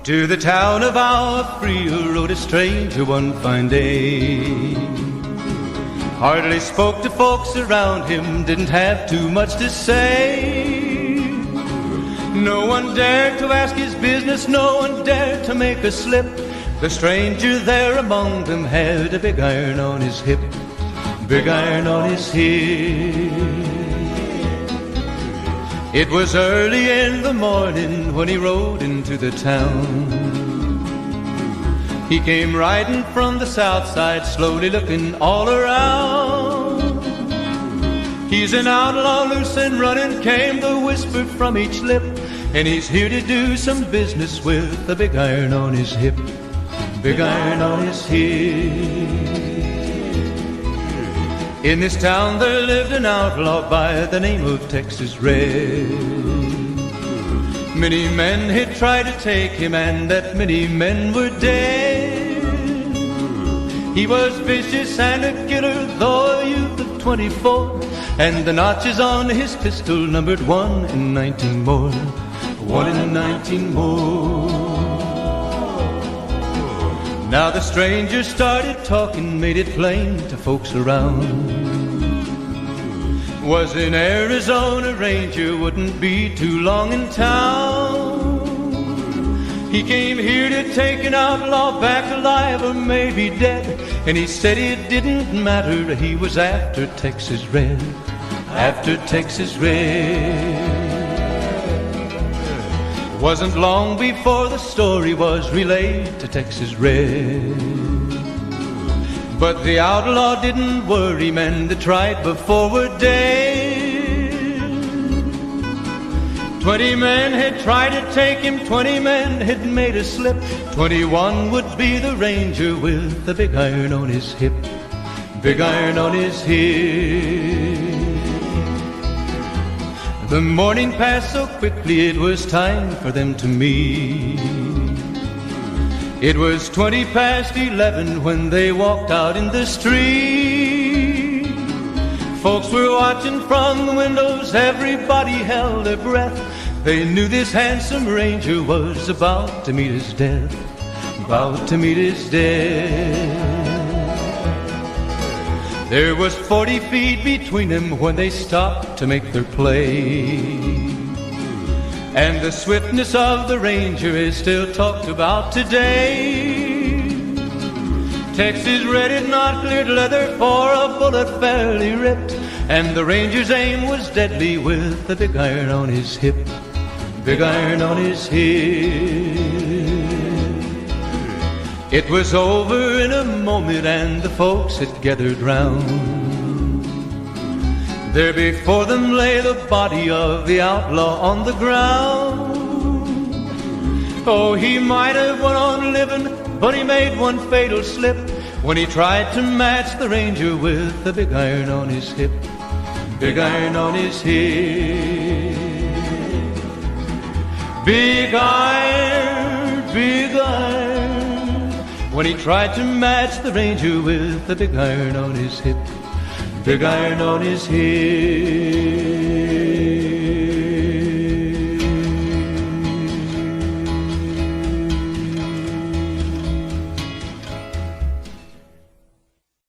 To the town of our Freel rode a stranger one fine day. Hardly spoke to folks around him, didn't have too much to say. No one dared to ask his business, no one dared to make a slip. The stranger there among them had a big iron on his hip, big iron on his hip. It was early in the morning when he rode into the town. He came riding from the south side, slowly looking all around. He's an outlaw, loose and running, came the whisper from each lip, and he's here to do some business with a big iron on his hip, big iron on his hip. In this town there lived an outlaw by the name of Texas Red. Many men had tried to take him, and that many men were dead. He was vicious and a killer, though a youth of 24, and the notches on his pistol numbered 1 in 19 more, 1 in 19 more. Now the stranger started talking, made it plain to folks around. Was an Arizona ranger, wouldn't be too long in town. He came here to take an outlaw back alive or maybe dead, and he said it didn't matter, he was after Texas Red, after Texas Red. Wasn't long before the story was relayed to Texas Red. But the outlaw didn't worry men that tried before were dead. 20 men had tried to take him, 20 men had made a slip. 21 would be the ranger with the big iron on his hip, big iron on his hip. The morning passed so quickly it was time for them to meet. It was 20 past 11 when they walked out in the street. Folks were watching from the windows, everybody held their breath. They knew this handsome ranger was about to meet his death, about to meet his death. There was 40 feet between them when they stopped to make their play. And the swiftness of the ranger is still talked about today. Texas Red had not cleared leather for a bullet fairly ripped, and the ranger's aim was deadly with the big iron on his hip, big iron on his hip. It was over in a moment and the folks had gathered round. There before them lay the body of the outlaw on the ground. Oh, he might have went on living, but he made one fatal slip when he tried to match the ranger with the big iron on his hip, big iron on his hip. Big iron, big iron, when he tried to match the ranger with the big iron on his hip, big iron on his hip.